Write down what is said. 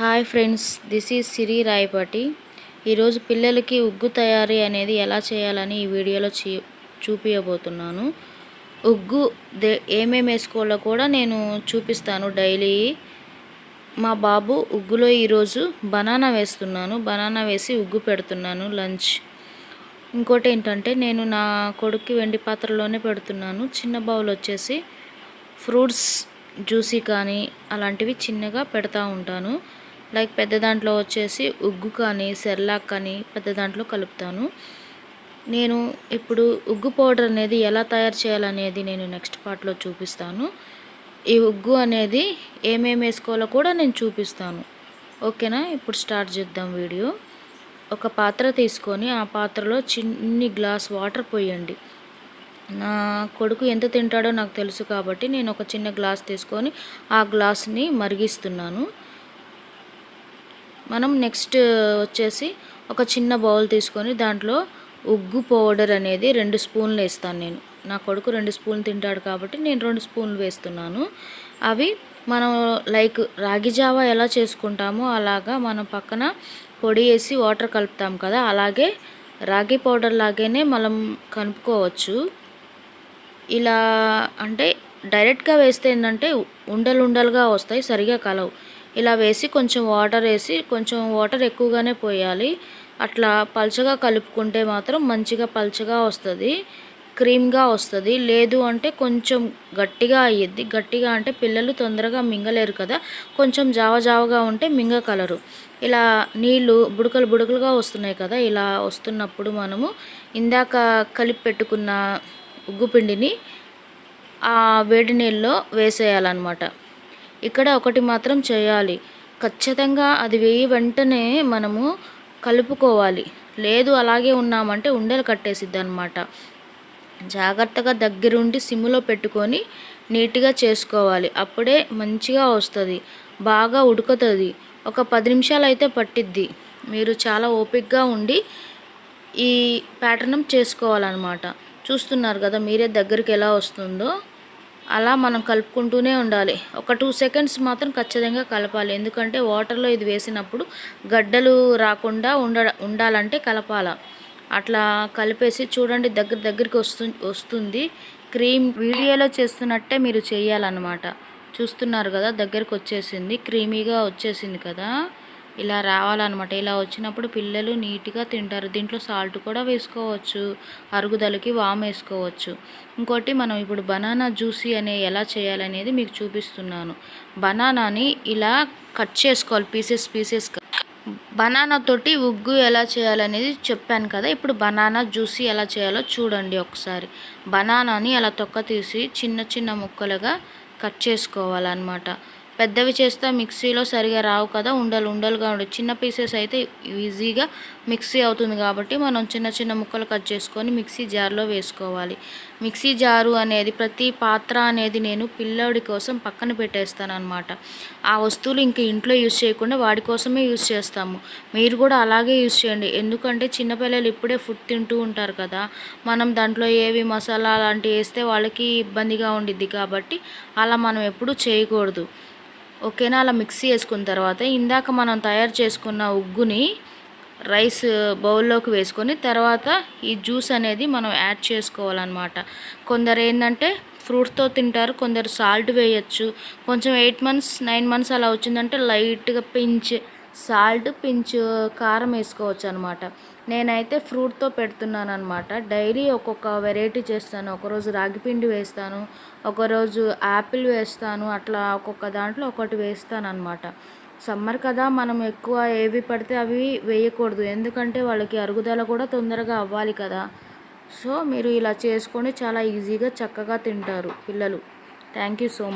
Hi friends, this is సిరి రాయపాటి. ఈరోజు పిల్లలకి ఉగ్గు తయారీ అనేది ఎలా చేయాలని ఈ వీడియోలో చూపించబోతున్నాను. ఉగ్గు ఏమేమి వేసుకోవాలో కూడా నేను చూపిస్తాను డైలీ. మా బాబు ఉగ్గులో ఈరోజు బనానా వేస్తున్నాను. బనానా వేసి ఉగ్గు పెడుతున్నాను లంచ్. ఇంకోటి ఏంటంటే నేను నా కొడుక్కి వెండి పాత్రలోనే పెడుతున్నాను. చిన్న బౌల్ వచ్చేసి ఫ్రూట్స్ జ్యూసీ కానీ అలాంటివి చిన్నగా పెడతా ఉంటాను. లైక్ పెద్ద దాంట్లో వచ్చేసి ఉగ్గు కానీ సెర్లాక్ కానీ పెద్ద దాంట్లో కలుపుతాను. నేను ఇప్పుడు ఉగ్గు పౌడర్ అనేది ఎలా తయారు చేయాలనేది నేను నెక్స్ట్ పార్ట్లో చూపిస్తాను. ఈ ఉగ్గు అనేది ఏమేమి వేసుకోవాలో కూడా నేను చూపిస్తాను. ఓకేనా? ఇప్పుడు స్టార్ట్ చేద్దాం వీడియో. ఒక పాత్ర తీసుకొని ఆ పాత్రలో చిన్ని గ్లాస్ వాటర్ పోయండి. నా కొడుకు ఎంత తింటాడో నాకు తెలుసు కాబట్టి నేను ఒక చిన్న గ్లాస్ తీసుకొని ఆ గ్లాస్ని మరిగిస్తున్నాను. మనం నెక్స్ట్ వచ్చేసి ఒక చిన్న బౌల్ తీసుకొని దాంట్లో ఉగ్గు పౌడర్ అనేది 2 స్పూన్లు వేస్తాను. నేను నా కొడుకు 2 స్పూన్లు తింటాడు కాబట్టి నేను 2 స్పూన్లు వేస్తున్నాను. అవి మనం లైక్ రాగి జావా ఎలా చేసుకుంటామో అలాగా మనం పక్కన పొడి వేసి వాటర్ కలుపుతాం కదా, అలాగే రాగి పౌడర్ లాగానే మనం కలుపుకోవచ్చు. ఇలా అంటే డైరెక్ట్గా వేస్తే ఏంటంటే ఉండలుగా వస్తాయి, సరిగా కలవు. ఇలా వేసి కొంచెం వాటర్ ఎక్కువగానే పోయాలి. అట్లా పల్చగా కలుపుకుంటే మాత్రం మంచిగా పల్చగా వస్తుంది, క్రీమ్గా వస్తుంది. లేదు అంటే కొంచెం గట్టిగా అయ్యిద్ది. గట్టిగా అంటే పిల్లలు తొందరగా మింగలేరు కదా, కొంచెం జావగా ఉంటే మింగకలరు. ఇలా నీళ్ళు బుడకలుగా వస్తున్నాయి కదా, ఇలా వస్తున్నప్పుడు మనము ఇందాక కలిపి పెట్టుకున్న ఉగ్గు పిండిని ఆ వేడి నీళ్ళలో వేసేయాలన్నమాట. ఇక్కడ ఒకటి మాత్రం చేయాలి, ఖచ్చితంగా అది వేయి వెంటనే మనము కలుపుకోవాలి. లేదు అలాగే ఉన్నామంటే ఉండలు కట్టేసిద్ది అనమాట. జాగ్రత్తగా దగ్గరుండి సిమ్లో పెట్టుకొని నీట్గా చేసుకోవాలి. అప్పుడే మంచిగా వస్తుంది, బాగా ఉడుకుతుంది. ఒక 10 నిమిషాలు అయితే పట్టిద్ది. మీరు చాలా ఓపికగా ఉండి ఈ ప్యాటర్న్ చేసుకోవాలన్నమాట. చూస్తున్నారు కదా మీరే దగ్గరికి ఎలా వస్తుందో. అలా మనం కలుపుకుంటూనే ఉండాలి. ఒక 2 సెకండ్స్ మాత్రం ఖచ్చితంగా కలపాలి. ఎందుకంటే వాటర్లో ఇది వేసినప్పుడు గడ్డలు రాకుండా ఉండాలంటే కలపాల. అట్లా కలిపేసి చూడండి దగ్గరికి వస్తుంది. క్రీమ్ వీడియోలో చేస్తున్నట్టే మీరు చేయాలన్నమాట. చూస్తున్నారు కదా దగ్గరికి వచ్చేసింది, క్రీమీగా వచ్చేసింది కదా. ఇలా రావాలన్నమాట. ఇలా వచ్చినప్పుడు పిల్లలు నీట్గా తింటారు. దీంట్లో సాల్ట్ కూడా వేసుకోవచ్చు, అరుగుదలకి వామ్ వేసుకోవచ్చు. ఇంకోటి మనం ఇప్పుడు బనానా జ్యూసీ ఎలా చేయాలనేది మీకు చూపిస్తున్నాను. బనానాని ఇలా కట్ చేసుకోవాలి పీసెస్గా. బనానా తోటి ఉగ్గు ఎలా చేయాలనేది చెప్పాను కదా. ఇప్పుడు బనానా జ్యూసీ ఎలా చేయాలో చూడండి ఒకసారి. బనానాని అలా తొక్క తీసి చిన్న ముక్కలుగా కట్ చేసుకోవాలన్నమాట. పెద్దవి చేస్తే మిక్సీలో సరిగా రావు కదా, ఉండలుగా ఉండే. చిన్న పీసెస్ అయితే ఈజీగా మిక్సీ అవుతుంది కాబట్టి మనం చిన్న ముక్కలు కట్ చేసుకొని మిక్సీ జార్లో వేసుకోవాలి. మిక్సీ జారు అనేది ప్రతి పాత్ర అనేది నేను పిల్లోడి కోసం పక్కన పెట్టేస్తాను అనమాట. ఆ వస్తువులు ఇంక ఇంట్లో యూజ్ చేయకుండా వాడి కోసమే యూజ్ చేస్తాము. మీరు కూడా అలాగే యూజ్ చేయండి. ఎందుకంటే చిన్నపిల్లలు ఇప్పుడే ఫుడ్ తింటూ ఉంటారు కదా, మనం దాంట్లో ఏవి మసాలా అలాంటివి వేస్తే వాళ్ళకి ఇబ్బందిగా ఉండిద్ది కాబట్టి అలా మనం ఎప్పుడూ చేయకూడదు. ఓకేనా? అలా మిక్సీ వేసుకున్న తర్వాత ఇందాక మనం తయారు చేసుకున్న ఉగ్గుని రైస్ బౌల్లోకి వేసుకొని తర్వాత ఈ జ్యూస్ అనేది మనం యాడ్ చేసుకోవాలన్నమాట. కొందరు ఏంటంటే ఫ్రూట్స్తో తింటారు, కొందరు సాల్ట్ వేయచ్చు. కొంచెం 8 months 9 months అలా వచ్చిందంటే లైట్గా పించ్ సాల్ట్, పించ్ కారం వేసుకోవచ్చు అనమాట. నేనైతే ఫ్రూట్తో పెడుతున్నాను అనమాట. డైలీ ఒక్కొక్క వెరైటీ చేస్తాను. ఒకరోజు రాగిపిండి వేస్తాను, ఒకరోజు యాపిల్ వేస్తాను. అట్లా ఒక్కొక్క దాంట్లో ఒకటి వేస్తాను అనమాట. సమ్మర్ కదా, మనం ఎక్కువ ఏవి పడితే అవి వేయకూడదు. ఎందుకంటే వాళ్ళకి అరుగుదల కూడా తొందరగా అవ్వాలి కదా. సో మీరు ఇలా చేసుకొని చాలా ఈజీగా చక్కగా తింటారు పిల్లలు. Thank you so much.